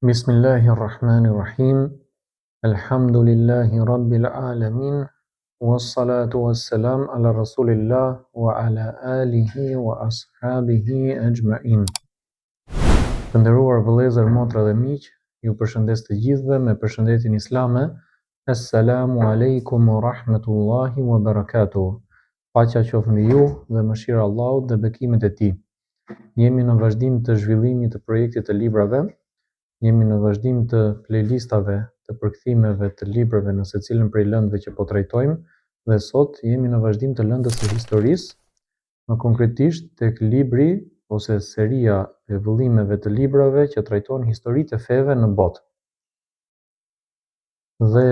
Bismillahirrahmanirrahim. Alhamdulillahi rabbil alamin. Wassalatu wassalam ala rasulillah wa ala alihi wa ashabihi ajma'in. Të nderuar vëllezër, motra dhe miq, ju përshëndes të gjithëve me përshëndetjen islame. Assalamu alaikum wa rahmatullahi wa barakatuh. Paqja qoftë mbi ju dhe mëshira e Allahut dhe bekimet e tij. Jemi në vazhdim të zhvillimit të projektit të librave. Jemi në vazhdim të playlistave të përkthimeve të librave në secilën prej lëndëve që po trajtojmë dhe sot jemi në vazhdim të lëndës së historisë, më konkretisht tek libri ose seria e vëllimeve të librave që trajtojnë historitë e feve në botë. Dhe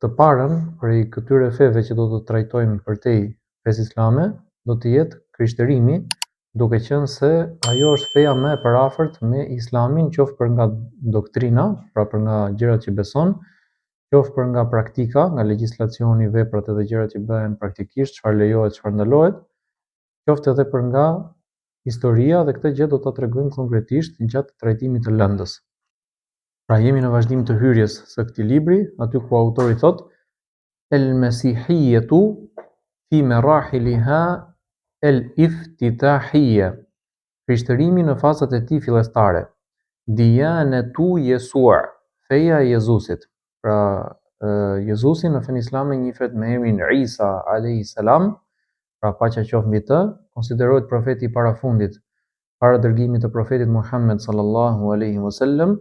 të parën prej këtyre feve që do të trajtojmë përtej fesë islame do të jetë krishterimi, duke qenë se ajo është feja më e parafërt me islamin, qoftë për nga doktrina, pra për nga gjërat që beson, qoftë për nga praktika, nga legjislacioni, veprat edhe gjërat që bëhen praktikisht, çfarë lejohet, çfarë ndalohet, qoftë edhe për nga historia, dhe këtë gjë do ta tregojmë konkretisht gjatë trajtimit të lëndës. Pra jemi në vazhdim të hyrjes së këtij libri, aty ku autori thotë El-Mesihiyatu fi marahiliha el-iftitahiyya, krishterimi në fazat e tij fillestare. Diyanatu Yesu', feja e Jezusit. Pra Jezusi në fenë islame njihet me emrin Isa alayhis salam, pra paqja qoftë mbi të, konsiderohet profeti i parafundit para dërgimit të profetit Muhammed sallallahu alaihi wasallam,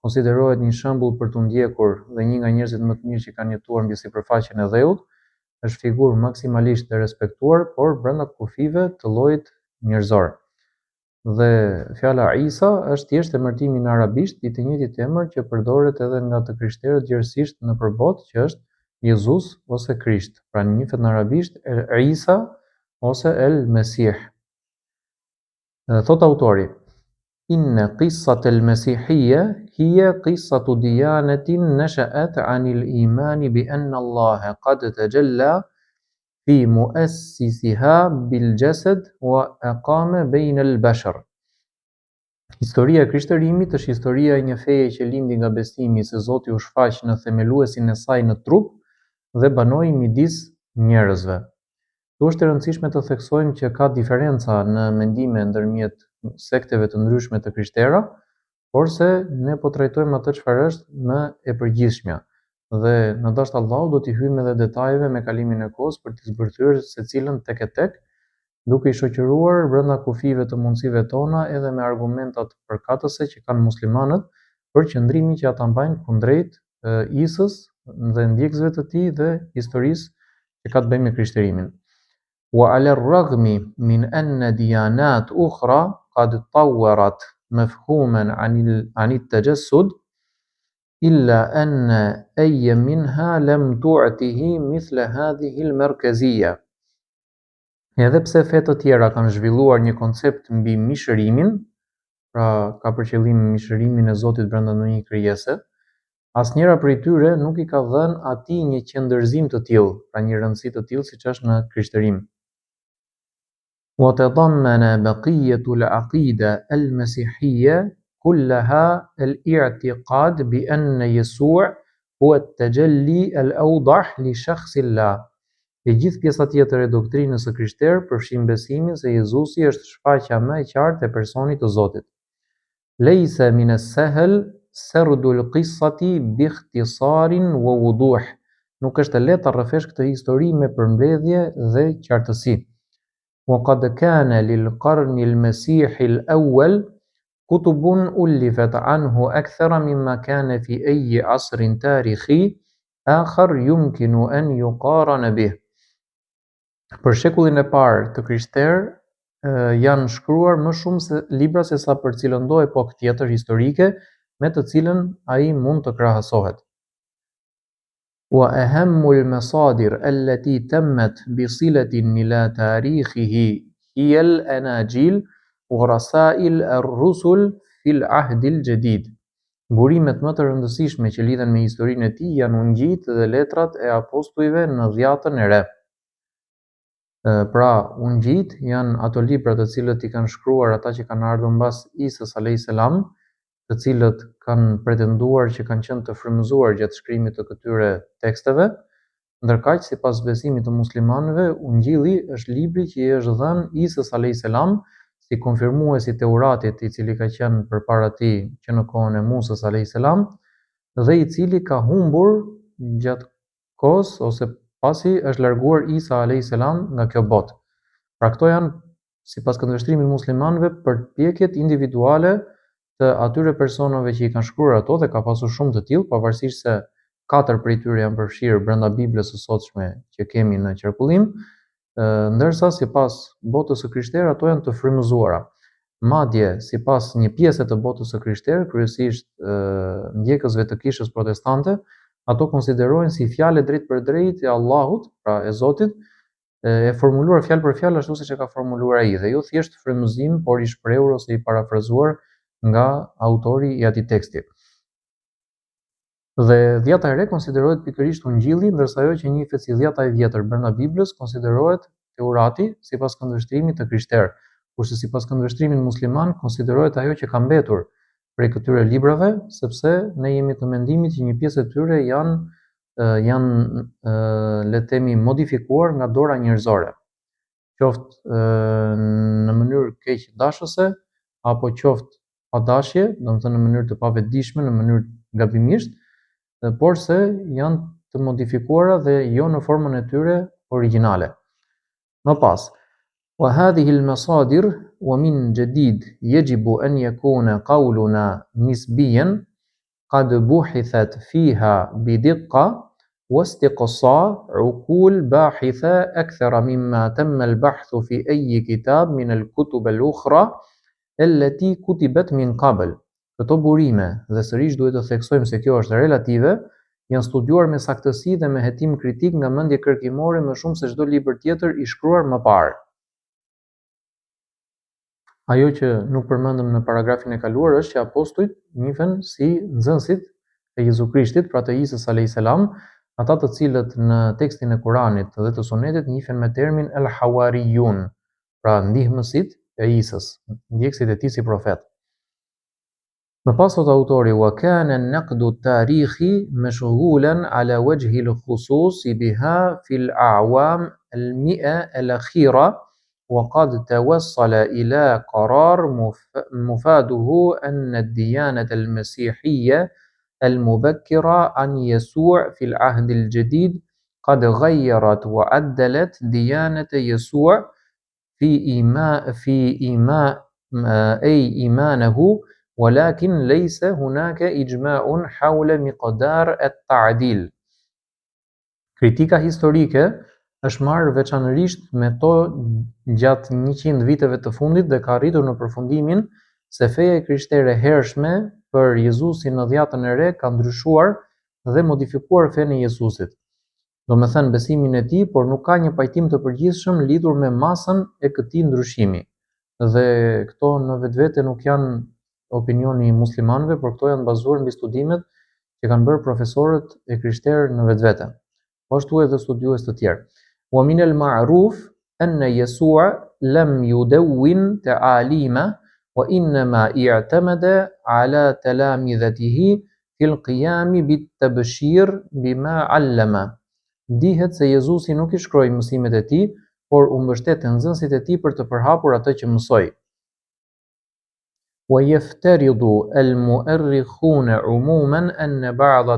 konsiderohet një shembull për të ndjekur dhe një nga njerëzit më të mirë që kanë jetuar mbi sipërfaqen e dheut. Është figurë maksimalisht e respektuar, por brenda kufive të llojit njerëzor. Dhe fjala Isa është thjesht emërtimi në arabisht i të njëjtit emër që përdoret edhe nga të krishterët gjerësisht në përbot, që është Jezus ose Krisht. Pra njihet në arabisht Isa ose El Mesih. Thot autori: Inna qissat al-Mesihiyya hiya qissatu diyanatin nasha'at 'anil imani bi anna Allah qad tajalla fi mu'assisiha bil jasad wa aqama bayna al-bashar. Historia e krishterimit është historia e një feje që lindi nga besimi se Zoti u shfaq në themeluesin e saj në trup dhe banoi midis njerëzve. Këtu është e rëndësishme të theksojmë që ka diferenca në mendime ndërmjet sekteve të ndryshme të krishtera, por se ne po trajtojmë atë çfarë është më e përgjithshmja. Dhe në dasht Allahu do t'i hyjmë edhe detajeve me kalimin e kohës për t'i zbërthyer secilën tek e tek, duke i shoqëruar brenda kufive të mundësive tona edhe me argumentat përkatëse që kanë muslimanët për qëndrimin që ata mbajnë kundrejt Isës dhe ndjekësve të tij dhe historisë që ka të bëjë me krishterimin. Wa ala ar-raghmi min anna diyanat ukhra qad tawwarat mafhuman 'an at-tajassud illa anna ayya minha lam tu'tihi mithla hadhihi al-markaziyya. Edhe pse fetë të tjera kanë zhvilluar një koncept mbi mishërimin, pra ka për qëllim mishërimin e Zotit brenda ndonjë krijese, asnjëra prej tyre nuk i ka dhënë atij një qëndërzim të tillë, pra një rëndësi të tillë siç është në krishterim. Wa tadammana baqiyatu al-aqida al-masihiyya kullaha al-i'tiqad bi anna Yesu' huwa at-tajalli al-awdah li shakhsi Allah. E gjithë pjesa tjetër e doktrinës së krishterë përfshin besimin se Jezusi është shfaqja më e qartë e personit të Zotit. Laysa min as-sahl sardu al-qissati bi ikhtisarin wa wuduh. Nuk është e lehtë ta rrëfesh këtë histori me përmbledhje dhe qartësi. Wa qad kana lil-qarni al-Masih al-awwal kutubun ullifat anhu akthara mimma kana fi ayyi asrin tarikhi akhar yumkinu an yuqarana bih. Për shekullin e parë të krishterë janë shkruar më shumë libra se sa për cilën do epokë tjetër historike me të cilën ai mund të krahasohet. Wa ahammu al-masadir allati tammat bi silatin ila tarikhihi hiya al-anajil wa rasail ar-rusul fi al-ahd al-jadid. Burimet më të rëndësishme që lidhen me historinë e tij janë Ungjilët dhe letrat e apostujve në dhjatën e re. Pra, Ungjilët janë ato libra të cilët i kanë shkruar ata që kanë ardhur mbas Isës alayhis salam, të cilët kanë pretenduar që kanë qenë të frymëzuar gjatë shkrimit të këtyre teksteve. Ndërkaq, sipas besimit të muslimanëve, Ungjilli është libri që i është dhënë Isës alayhis salam si konfirmuesi i Teuratit, i cili ka qenë përpara tij që në kohën e Musës alayhis salam, dhe i cili ka humbur gjatë kohës ose pasi është larguar Isa alayhis salam nga kjo botë. Pra këto janë, sipas këndvështrimit muslimanëve, përpjekjet individuale të atyre personave që i kanë shkruar ato, dhe ka pasur shumë të tillë, pavarësisht se 4 prej tyre janë përfshirë brenda Biblës së sotshme që kemi në qarkullim, ndërsa sipas botës së krishterë ato janë të frymëzuara. Madje sipas një pjese të botës së krishterë, kryesisht ndjekësve të kishës protestante, ato konsiderohen si fjalë drejt për drejt e Allahut, pra e Zotit, e formuluar fjalë për fjalë ashtu siç e ka formuluar ai, dhe jo thjesht frymëzim, por i shprehur ose i parafrazuar nga autori i atij teksti. Dhe dhjata e re konsiderohet pikërisht Ungjilli, ndërsa ajo që njihet si dhjata e vjetër brenda Biblës konsiderohet Teurati sipas këndvështrimit të krishterë, kurse sipas këndvështrimit musliman konsiderohet ajo që ka mbetur prej këtyre librave, sepse ne jemi të mendimit që një pjesë e tyre janë le të themi modifikuar nga dora njerëzore, qoftë në mënyrë keq dashëse apo qoftë pa dashje, domethënë në mënyrë të pavetëdijshme, në mënyrë gabimisht, por se janë të modifikuara dhe jo në formën e tyre origjinale. Më pas, وهذه المصادر ومن جديد يجب أن يكون قولنا نسبيا قد بُحثت فيها بدقة واستقصاء عقول باحثة أكثر مما تم البحث في أي كتاب من الكتب الأخرى التي كتبت من قبل. Këto burime, dhe sërish duhet të theksojmë se kjo është relative, janë studiuar me saktësi dhe me hetim kritik nga mendje kërkimore më shumë se çdo libër tjetër i shkruar më parë. Ajo që nuk përmendëm në paragrafin e kaluar është që apostujt njihen si nxënësit e Jezu Krishtit, pra të Isës alayhis salam, ata të cilët në tekstin e Kuranit dhe të Sunetit njihen me termin el hawariyun, pra ndihmësit e Isës, ndjekësit e tij si profet. Më pas thot autori, وكان النقد التاريخي مشغولا على وجه الخصوص بها في الأعوام 100 الأخيرة وقد توصل إلى قرار مفاده أن الديانة المسيحية المبكرة عن يسوع في العهد الجديد قد غيرت وعدلت ديانة يسوع في إيمانه ولكن ليس هناك إجماع حول مقدار التعديل. Kritika historike është marrë veçanërisht me to gjatë 100 viteve të fundit dhe ka arritur në përfundimin se feja e krishtere hershme për Jezusin në dhjatën e re ka ndryshuar dhe modifikuar fenë e Jezusit. Do me thënë besimin e tij, por nuk ka një pajtim të përgjithshëm lidhur me masën e këtij ndryshimi. Dhe këto në vetvete nuk janë opinioni i muslimanëve, por këto janë bazuar mbi studimet që kanë bërë profesorët e krishterë në vetvete. Po ashtu edhe studiues të tjerë. ومن المعروف أن يسوع لم يدون تعاليمه وإنما اعتمد على تلامذته في القيام بالتبشير بما علم. Dihet se Jezusi nuk i shkroi mësimet e tij, por u mbështet te nxënësit e tij për të përhapur atë që mësoi. ويفترض المؤرخون عموما أن بعض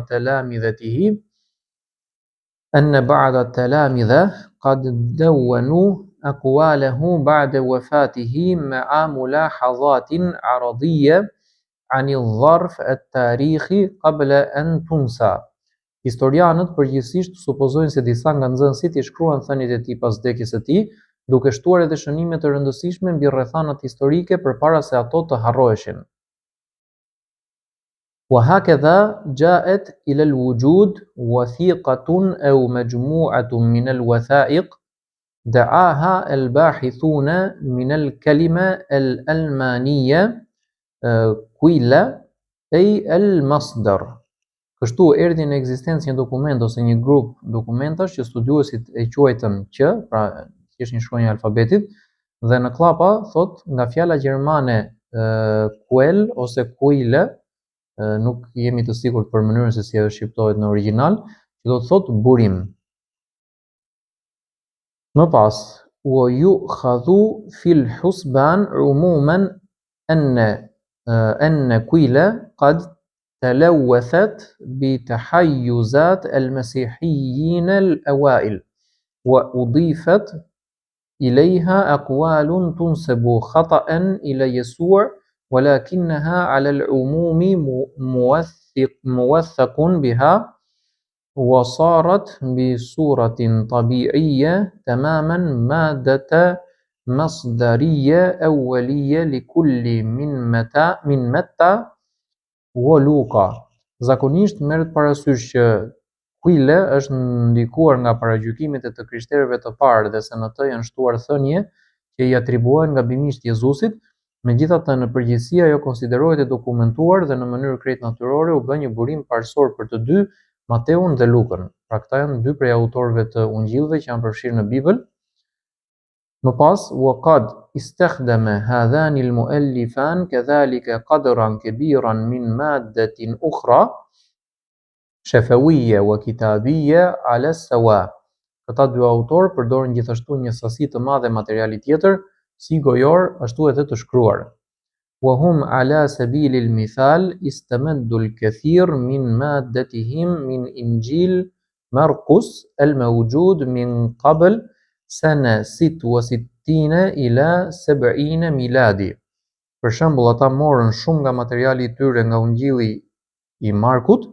التلامذة قد دونوا أقواله بعد وفاته مع ملاحظات عرضية عن الظرف التاريخي قبل أن تنسى. Historianët përgjithsisht supozojnë se disa nga nxënësit i shkruan thëniet e tij pas vdekjes së tij, duke shtuar edhe shënime të rëndësishme mbi rrethanat historike përpara se ato të harroheshin. وهكذا جاءت إلى الوجود وثيقة أو مجموعة من الوثائق دعاها الباحثون من الكلمة الألمانية كويلا أي المصدر. Kështu erdhi në ekzistencë një dokument ose një grup dokumentash që studiuesit e quajtën që, pra thjesht një shkronjë e alfabetit, dhe në klapa thot nga fjala gjermane Quell ose Quille, nuk jemi të sigurt për mënyrën se si ajo shqiptohet në origjinal, që do të thotë burim. Më pas, wa yu'khadhu fil husban umuman أن كويل قد تلوثت بتحيزات المسيحيين الأوائل وأضيفت إليها أقوال تنسب خطأ إلى يسوع ولكنها على العموم موثق بها وصارت بصورة طبيعية تماما مادة مصدرية أولية لكل من متى ولوقا. Zakonisht merret parasysh që Quile është ndikuar nga paragjykimet e të krishterëve të parë dhe se në të janë shtuar thënie që i atribuohen gabimisht Jezusit, megjithatë në përgjithësi ajo konsiderohet e dokumentuar dhe në mënyrë krejt natyrore u bë një burim parsor për të dy, Mateun dhe Lukën. Pra këta janë dy prej autorëve të ungjillëve që janë përfshirë në Bibël. Më pas, وقد استخدم هذان المؤلفان كذلك قدرا كبيرا من مادة أخرى شفوية وكتابية على السواء. Këta dy autor përdorin gjithashtu një sasi të madhe materiali tjetër, si gojor ashtu edhe të shkruar. وهم على سبيل المثال استمدوا الكثير من مادتهم من إنجيل مرقس الموجود من قبل سنة 66 إلى 70 ميلادي. Për shembull, ata morën shumë nga materiali i tyre nga Ungjilli i Markut,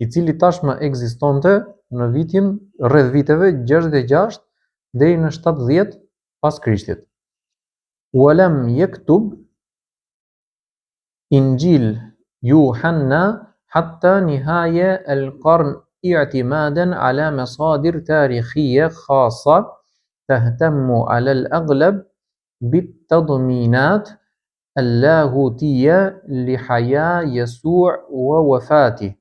i cili tashmë ekzistonte në vitin rreth viteve 66 deri në 70 pas Krishtit. ولم يكتب إنجيل يوحنا حتى نهاية القرن اعتمادا على مصادر تاريخية خاصة تهتم على الأغلب بالتضمينات اللاهوتية لحياة يسوع ووفاته.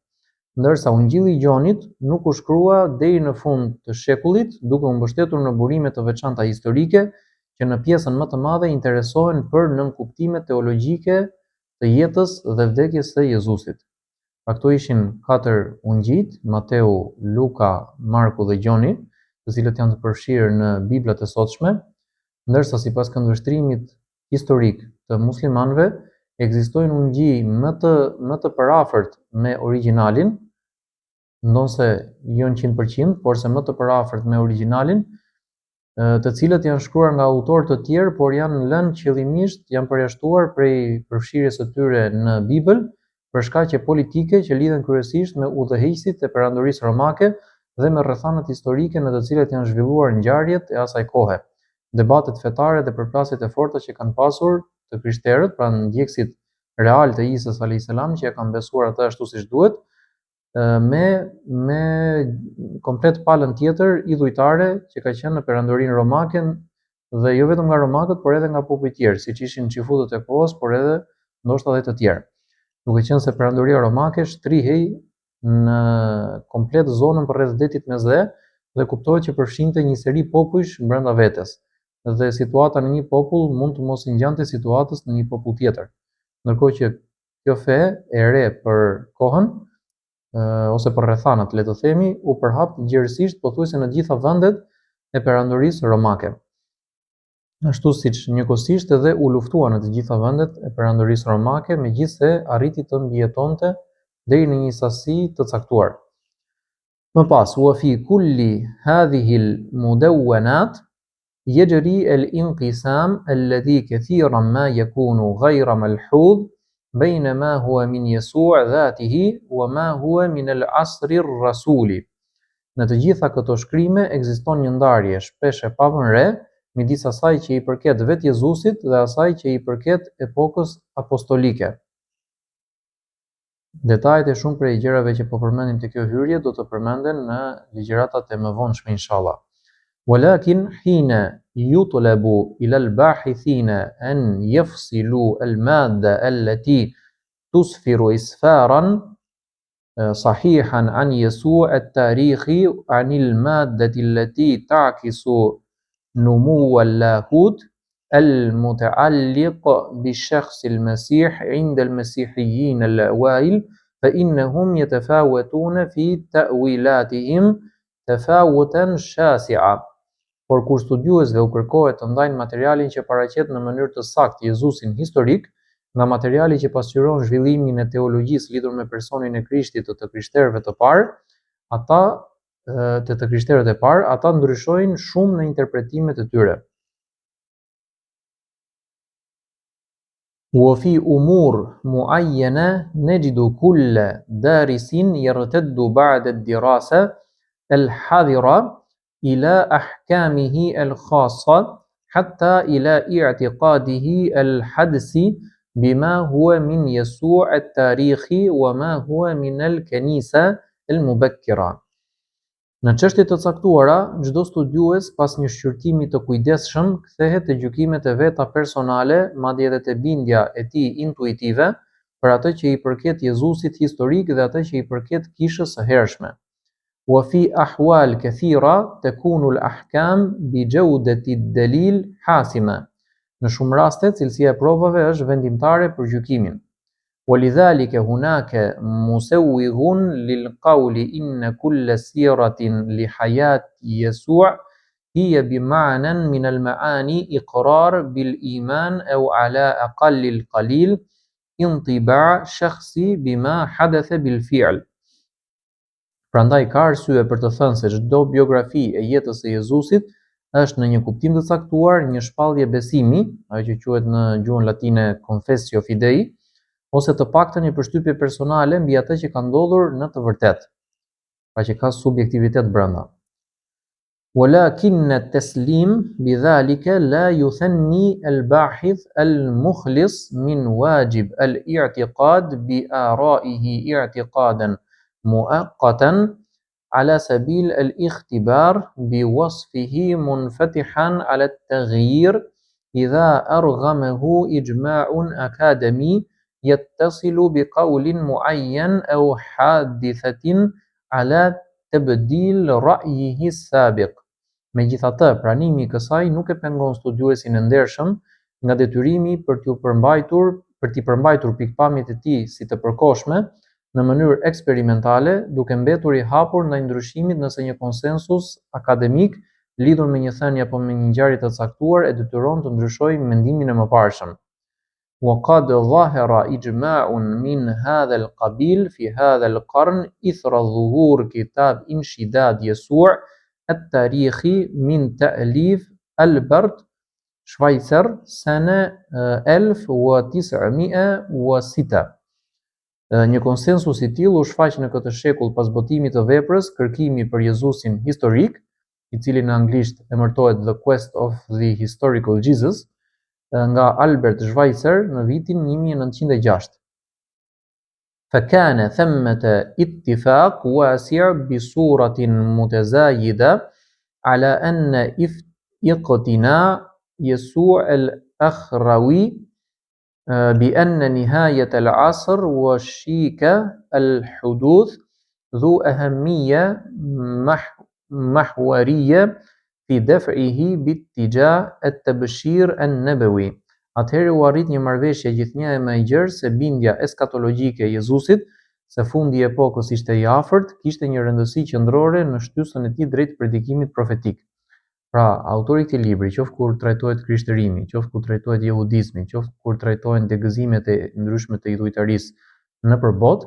Ndërsa Ungjilli i Gjonit nuk u shkrua deri në fund të shekullit, duke u mbështetur në burime të veçanta historike që në pjesën më të madhe interesohen për nënkuptime teologjike të jetës dhe vdekjes së Jezusit. Pra këto ishin 4 ungjit, Mateu, Luka, Marku dhe Gjoni, të cilët janë të përfshirë në Biblat e sotshme, ndërsa sipas këndvështrimit historik të muslimanëve, ekzistojnë ungji më të parafërt me origjinalin, ndonse jo në 100%, por se më të parafërt me origjinalin, të cilët janë shkruar nga autorë të tjerë, por janë lënë qëllimisht, janë përjashtuar prej përfshirjes së tyre në Bibël, për shkaqe politike që lidhen kryesisht me udhëheqësit e perandorisë romake dhe me rrethanat historike në të cilat janë zhvilluar ngjarjet e asaj kohe. Debatet fetare dhe përplasjet e forta që kanë pasur të krishterët, pra ndjekësit real të Isës alayhis salam, që e kanë besuar atë ashtu siç duhet, me komplet palën tjetër idhujtare që ka qenë në perandorinë romake dhe jo vetëm nga romakët, por edhe nga popujt tjerë, siç ishin xifutët e kohës, por edhe ndoshta edhe të tjerë. Duke qenë se perandoria romake shtrihej në komplet zonën përreth detit Mesdhe dhe kuptohet që përfshinte një seri popujsh brenda vetes. Dhe situata në një popull mund të mos i ngjante situatës në një popull tjetër. Ndërkohë që kjo fe e re për kohën ose për rrethanat, le të themi, u përhap gjerësisht pothuajse në të gjitha vendet e perandorisë romake. Ashtu siç njëkohësisht edhe u luftua në të gjitha vendet e perandorisë romake, megjithse arriti të mbijetonte deri në një sasi të caktuar. Më pas, wa fi kulli hadhihi al-mudawwanat يجري الانقسام الذي كثيرا ما يكون غير ملحوظ بين ما هو من يسوع ذاته وما هو من العصر الرسولي. Në të gjitha këto shkrime ekziston një ndarje shpesh e pavënre midis asaj që i përket vetë Jezusit dhe asaj që i përket epokës apostolike. Detajet e shumë prej gjërave që po përmendim te kjo hyrje do të përmenden në ligjëratat e mëvonshme inshallah. ولكن حين يطلب إلى الباحثين أن يفصلوا المادة التي تسفر إسفارا صحيحا عن يسوع التاريخي عن المادة التي تعكس نمو اللاهوت المتعلق بالشخص المسيح عند المسيحيين الأوائل فإنهم يتفاوتون في تأويلاتهم تفاوتا شاسعا. Por kur studiuesve u kërkohet të ndajnë materialin që paraqet në mënyrë të saktë Jezusin historik nga materiali që pasqyron zhvillimin e teologjisë lidhur me personin e Krishtit të krishterëve të parë, ata ndryshojnë shumë në interpretimet e tyre. وفي أمور معينة نجد كل دارس يرتد بعد الدراسة الحذرة إلى أحكامه الخاصة حتى إلى اعتقاده الحدس بما هو من يسوع التاريخي وما هو من الكنيسة المبكرة. Në çështje të caktuara, çdo studiues pas një shqyrtimi të kujdesshëm kthehet te gjykimet e veta personale, madje edhe te bindja e tij intuitive për atë që i përket Jezusit historik dhe atë që i përket kishës së hershme. وفي أحوال كثيرة تكون الأحكام بجودة الدليل حاسمة. Në shumë raste, cilësia e provave është vendimtare për gjykimin. ولذلك هناك مسوغ للقول إن كل سيرة لحياة يسوع هي بمعنى من المعاني إقرار بالإيمان أو على أقل القليل انطباع شخصي بما حدث بالفعل. Prandaj ka arsye për të thënë se çdo biografi e jetës së Jezusit është në një kuptim të caktuar një shpallje besimi, ajo që quhet në gjuhën latine confessio fidei, ose të paktën një përshtypje personale mbi atë që ka ndodhur në të vërtetë, pra që ka subjektivitet brenda. ولكن التسليم بذلك لا يثني الباحث المخلص من واجب الاعتقاد بآرائه اعتقادا مؤقتا على سبيل الاختبار بوصفه منفتحا على التغيير إذا أرغمه إجماع أكاديمي يتصل بقول معين أو حادثة على تبديل رأيه السابق. Megjithatë, pranimi I kësaj nuk e pengon studiuesin e ndershëm nga detyrimi për t'i përmbajtur pikpamjet e tij si të përkohshme në mënyrë eksperimentale, duke mbetur I hapur ndaj ndryshimit nëse një konsensus akademik lidhur me një thënie apo me një ngjarje të caktuar e detyron të ndryshojë mendimin e mëparshëm. وقد ظهر إجماع من هذا القبيل في هذا القرن إثر ظهور كتاب انشداد يسوع التاريخي من تأليف ألبرت شفايتسر سنة 1906. Një konsensus I tillë u shfaq në këtë shekull pas botimit të veprës Kërkimi për Jezusin historik, I cili në anglisht emërtohet The Quest of the Historical Jesus, nga Albert Schweitzer në vitin 1906. فكان ثمة اتفاق واسع بصورة متزايدة على أن اقتناع يسوع الأخروي بأن نهاية العصر وشيك الحدوث ذو أهمية محورية في دفعه باتجاه التبشير النبوي. Atëherë u arrit një marrëveshje gjithnjëhe më e gjerë se bindja eskatologjike e Jezusit, se fundi I epokës ishte I afërt, kishte një rëndësi qendrore në shtysën e tij drejt predikimit profetik. Pra, autori I këtij libri, qoftë kur trajtohet krishtërimi, qoftë kur trajtohet jehudizmi, qoftë kur trajtohen degëzimet e ndryshme të idhujtarisë nëpër botë,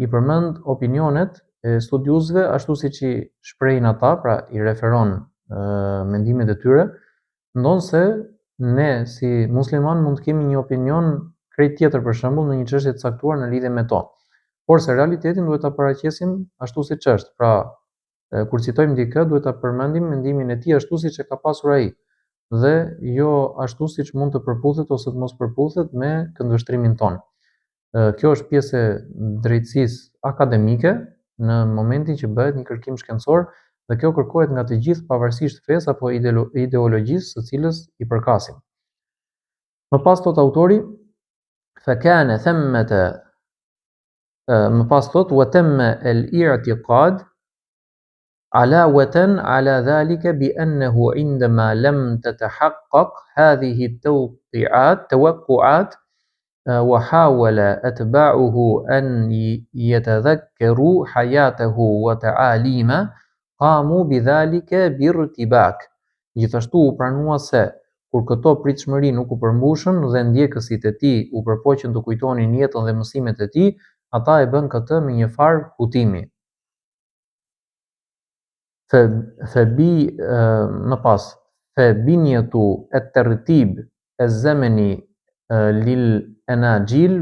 I përmend opinionet e studiuesve ashtu siç I shprehin ata, pra I referon mendimet e tyre, ndonse ne si musliman mund të kemi një opinion krejt tjetër për shembull në një çështje të caktuar në lidhje me to. Por se realitetin duhet ta paraqesim ashtu siç është. Pra, kur citojmë dikë duhet ta përmendim mendimin e tij ashtu siç e ka pasur ai dhe jo ashtu siç mund të përputhet ose të mos përputhet me këndvështrimin ton. Kjo është pjesë e drejtësisë akademike në momentin që bëhet një kërkim shkencor dhe kjo kërkohet nga të gjithë pavarësisht fesë apo ideologjisë së cilës I përkasin. Më pas thot autori, فكان ثمة më pas thot وتم الاعتقاد علاوة على ذلك بأنه عندما لم تتحقق هذه التوقعات وحاول أتباعه أن يتذكروا حياته وتعاليمه قاموا بذلك بارتباك. Gjithashtu u pranua se kur këto pritshmëri nuk u përmbushën dhe ndjekësit e tij u përpoqën të kujtonin jetën dhe mësimet e tij, ata e bën këtë me një farë hutimi. Më pas, فبنية الترتيب الزمني للأناجيل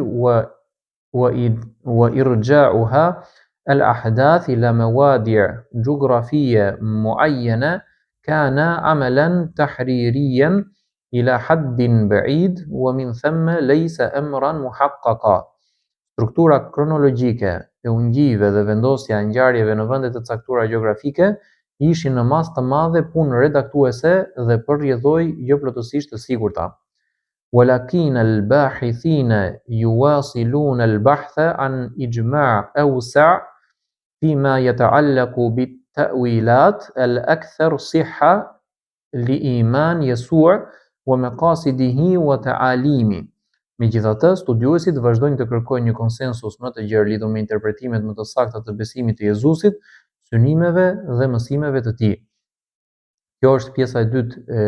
وإرجاعها الأحداث إلى موادع جغرافية معينة كان عملا تحريريا إلى حد بعيد ومن ثم ليس أمرا محققا. Struktura kronologjike e ungjive dhe vendosja e ngjarjeve në vende të caktuara gjeografike ishin në masë të madhe punë redaktuese dhe përrjedhoi jo plotësisht të sigurta. ولكن الباحثين يواصلون البحث عن إجماع أوسع فيما يتعلق بالتأويلات الأكثر صحة لإيمان يسوع ومقاصده وتعاليمه. Megjithatë, studiuesit vazhdojnë të kërkojnë një konsensus më të gjerë lidhur me interpretimet më të sakta të besimit të Jezusit, synimeve dhe mësimeve të tij. Kjo është pjesa e dytë e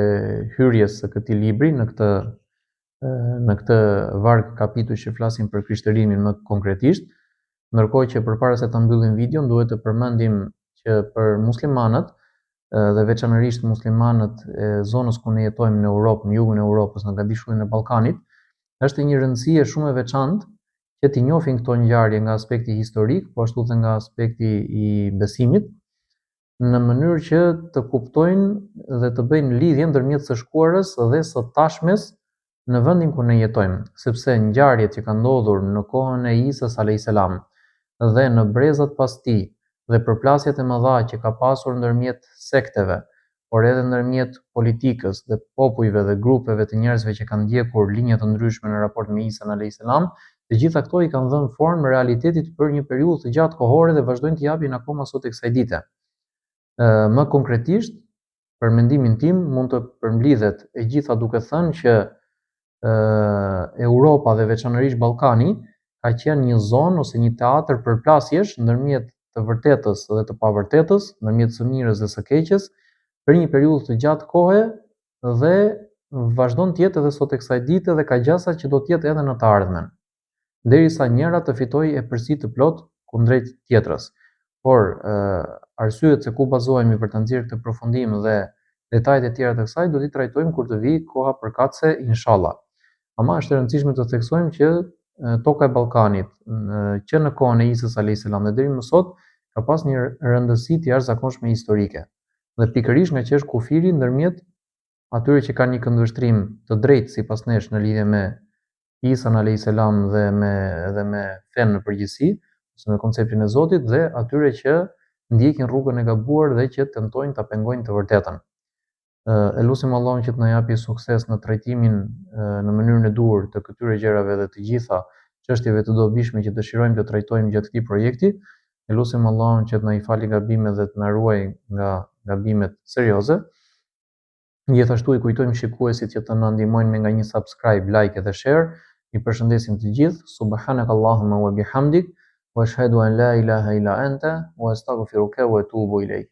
hyrjes së këtij libri në këtë varg kapitull që flasim për krishtërimin më konkretisht, ndërkohë që përpara se ta mbyllim videon duhet të përmendim që për muslimanët dhe veçanërisht muslimanët e zonës ku ne jetojmë në Europë, në jugun e Europës, në gabishullin e Ballkanit, është një rëndësie shumë e veçantë që t'i njohin këto ngjarje nga aspekti historik, po ashtu edhe nga aspekti i besimit, në mënyrë që të kuptojnë dhe të bëjnë lidhje ndërmjet së shkuarës dhe së tashmes në vendin ku ne jetojmë, sepse ngjarjet që kanë ndodhur në kohën e Isës alayhis salam dhe në brezat pas tij dhe përplasjet e mëdha që ka pasur ndërmjet sekteve, por edhe ndërmjet politikës dhe popujve dhe grupeve të njerëzve që kanë ndjekur linja të ndryshme në raport me Isën alayhis salam, të gjitha këto i kanë dhënë formë realitetit për një periudhë të gjatë kohore dhe vazhdojnë të japin akoma sot e kësaj dite. Më konkretisht, për mendimin tim, mund të përmblidhet e gjitha duke thënë që Europa dhe veçanërisht Ballkani ka qenë një zonë ose një teatër përplasjesh ndërmjet të vërtetës dhe të pavërtetës, ndërmjet së mirës dhe së keqes, për një periudhë të gjatë kohe dhe vazhdon të jetë edhe sot e kësaj dite dhe ka gjasa që do të jetë edhe në të ardhmen, derisa njëra të fitojë e përsi të plot kundrejt tjetrës. Por arsyet se ku bazohemi për të nxjerrë këtë përfundim dhe detajet e tjera të kësaj do t'i trajtojmë kur të vijë koha përkatëse, inshallah. Ama është e rëndësishme të theksojmë që toka e Ballkanit, që në kohën e Isës alayhis salam dhe deri më sot, ka pas një rëndësi të jashtëzakonshme historike. Dhe pikërisht nga që është kufiri ndërmjet atyre që kanë një këndvështrim të drejtë sipas nesh në lidhje me Isën alayhis salam dhe me fenë në përgjithësi, ose me konceptin e Zotit, dhe atyre që ndjekin rrugën e gabuar dhe që tentojnë ta pengojnë të vërtetën. E lutim Allahun që të na japi sukses në trajtimin në mënyrën e duhur të këtyre gjërave dhe të gjitha çështjeve të dobishme që dëshirojmë të trajtojmë gjatë këtij projekti. E lutim Allahun që të na i falë gabimet dhe të na ruaj nga gabimet serioze. Gjithashtu i kujtojmë shikuesit që të na ndihmojnë me nga një subscribe, like dhe share. I përshëndesim të gjithë. Subhanakallahumma wa bihamdik, wa ashhadu an la ilaha illa anta, wa astaghfiruka wa atubu ilayk.